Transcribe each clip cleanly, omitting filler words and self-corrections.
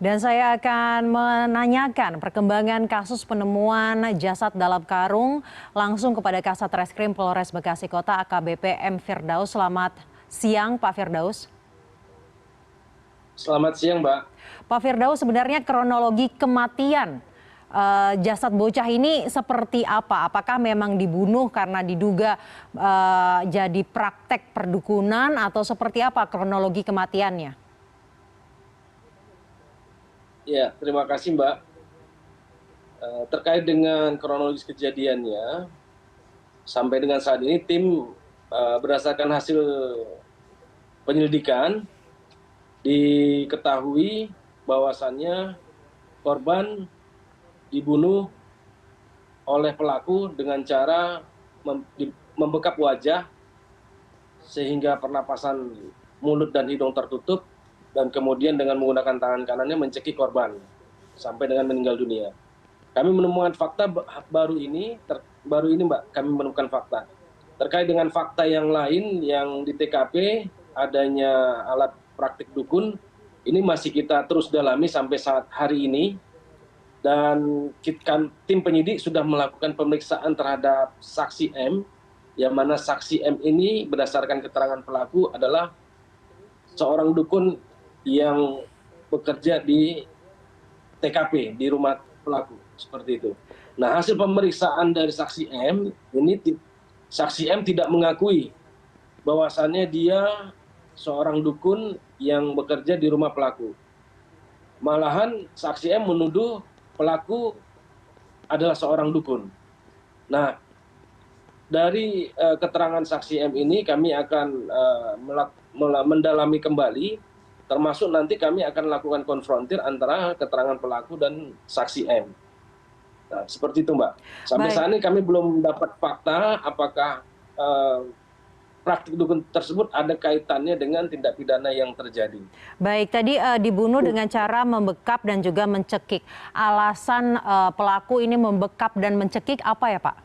Dan saya akan menanyakan perkembangan kasus penemuan jasad dalam karung langsung kepada Kasat Reskrim Polres Bekasi Kota AKBP M. Firdaus. Selamat siang Pak Firdaus. Selamat siang Mbak. Pak Firdaus, sebenarnya kronologi kematian jasad bocah ini seperti apa? Apakah memang dibunuh karena diduga jadi praktek perdukunan atau seperti apa kronologi kematiannya? Ya, terima kasih Mbak. Terkait dengan kronologis kejadiannya, sampai dengan saat ini tim berdasarkan hasil penyelidikan diketahui bahwasannya korban dibunuh oleh pelaku dengan cara membekap wajah sehingga pernapasan mulut dan hidung tertutup, dan kemudian dengan menggunakan tangan kanannya mencekik korban sampai dengan meninggal dunia. Kami menemukan fakta baru ini Mbak, kami menemukan fakta. Terkait dengan fakta yang lain yang di TKP adanya alat praktik dukun, ini masih kita terus dalami sampai saat hari ini. Dan tim penyidik sudah melakukan pemeriksaan terhadap saksi M, yang mana saksi M ini berdasarkan keterangan pelaku adalah seorang dukun yang bekerja di TKP, di rumah pelaku, seperti itu. Nah, hasil pemeriksaan dari saksi M, saksi M tidak mengakui bahwasannya dia seorang dukun yang bekerja di rumah pelaku. Malahan saksi M menuduh pelaku adalah seorang dukun. Nah, dari keterangan saksi M ini kami akan mendalami kembali, termasuk nanti kami akan lakukan konfrontir antara keterangan pelaku dan saksi M. Nah, seperti itu Mbak. Sampai saat ini kami belum dapat fakta apakah praktik dukun tersebut ada kaitannya dengan tindak pidana yang terjadi. Baik, tadi dibunuh dengan cara membekap dan juga mencekik. Alasan pelaku ini membekap dan mencekik apa ya Pak?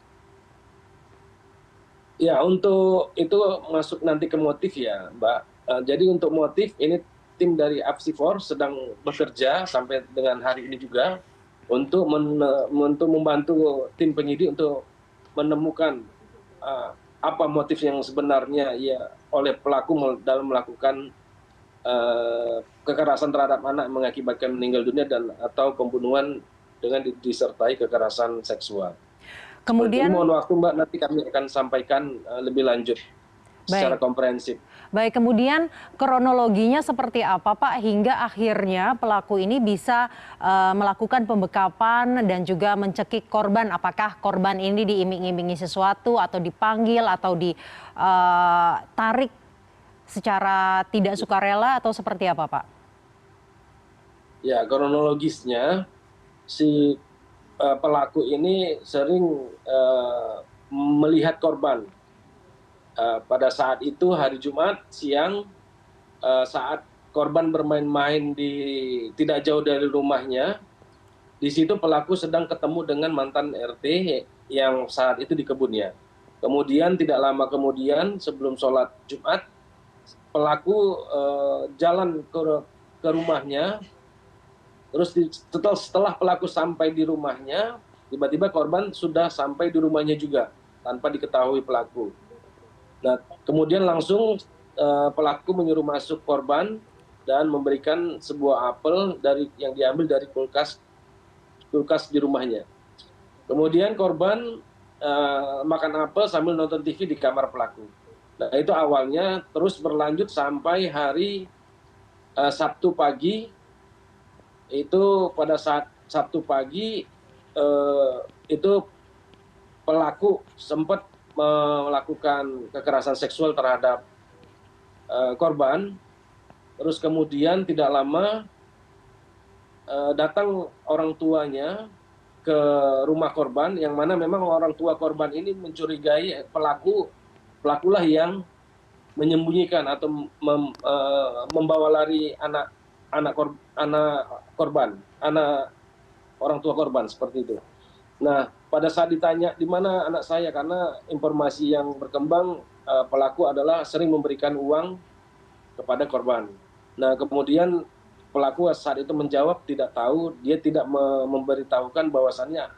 Ya, untuk itu masuk nanti ke motif ya Mbak. Jadi untuk motif ini tim dari Apsifor sedang bekerja sampai dengan hari ini juga untuk membantu tim penyidik untuk menemukan apa motif yang sebenarnya ya oleh pelaku dalam melakukan kekerasan terhadap anak mengakibatkan meninggal dunia dan atau pembunuhan dengan disertai kekerasan seksual. Kemudian mohon waktu Mbak, nanti kami akan sampaikan lebih lanjut secara komprehensif. Baik, kemudian kronologinya seperti apa Pak hingga akhirnya pelaku ini bisa melakukan pembekapan dan juga mencekik korban? Apakah korban ini diiming-imingi sesuatu atau dipanggil atau ditarik secara tidak sukarela atau seperti apa Pak? Ya, kronologisnya si pelaku ini sering melihat korban. Pada saat itu hari Jumat siang, saat korban bermain-main tidak jauh dari rumahnya, di situ pelaku sedang ketemu dengan mantan RT yang saat itu di kebunnya. Kemudian tidak lama kemudian sebelum sholat Jumat, pelaku jalan ke rumahnya. Terus setelah pelaku sampai di rumahnya, tiba-tiba korban sudah sampai di rumahnya juga tanpa diketahui pelaku. Nah, kemudian langsung pelaku menyuruh masuk korban dan memberikan sebuah apel yang diambil dari kulkas di rumahnya. Kemudian korban makan apel sambil nonton TV di kamar pelaku. Nah, itu awalnya terus berlanjut sampai hari Sabtu pagi. Itu pada saat Sabtu pagi itu pelaku sempat melakukan kekerasan seksual terhadap korban. Terus kemudian tidak lama datang orang tuanya ke rumah korban, yang mana memang orang tua korban ini mencurigai pelakulah yang menyembunyikan atau membawa lari anak orang tua korban, seperti itu. Nah, pada saat ditanya di mana anak saya, karena informasi yang berkembang pelaku adalah sering memberikan uang kepada korban. Nah, kemudian pelaku saat itu menjawab tidak tahu, dia tidak memberitahukan bahwasannya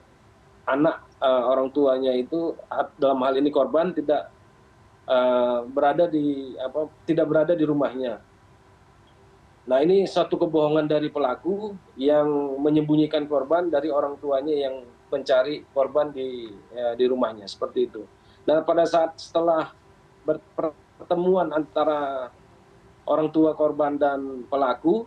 anak orang tuanya itu dalam hal ini korban tidak tidak berada di rumahnya. Nah, ini satu kebohongan dari pelaku yang menyembunyikan korban dari orang tuanya yang mencari korban di rumahnya, seperti itu. Dan pada saat setelah pertemuan antara orang tua korban dan pelaku,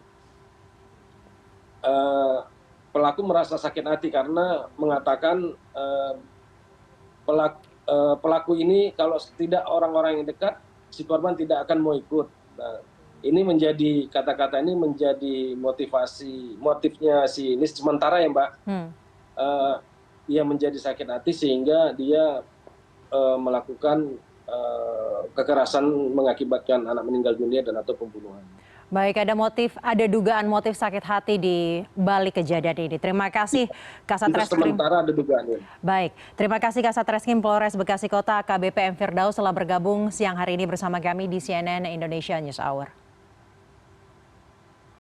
pelaku merasa sakit hati karena mengatakan pelaku ini kalau tidak orang-orang yang dekat, si korban tidak akan mau ikut. Nah, ini menjadi kata-kata ini menjadi motifnya si ini sementara ya Mbak. Dia menjadi sakit hati sehingga dia melakukan kekerasan mengakibatkan anak meninggal dunia dan atau pembunuhan. Baik, ada dugaan motif sakit hati di balik kejadian ini. Terima kasih Kasat Reskrim. Sementara ada dugaan. Baik, terima kasih Kasat Reskrim Polres Bekasi Kota AKBP M. Firdaus telah bergabung siang hari ini bersama kami di CNN Indonesia News Hour.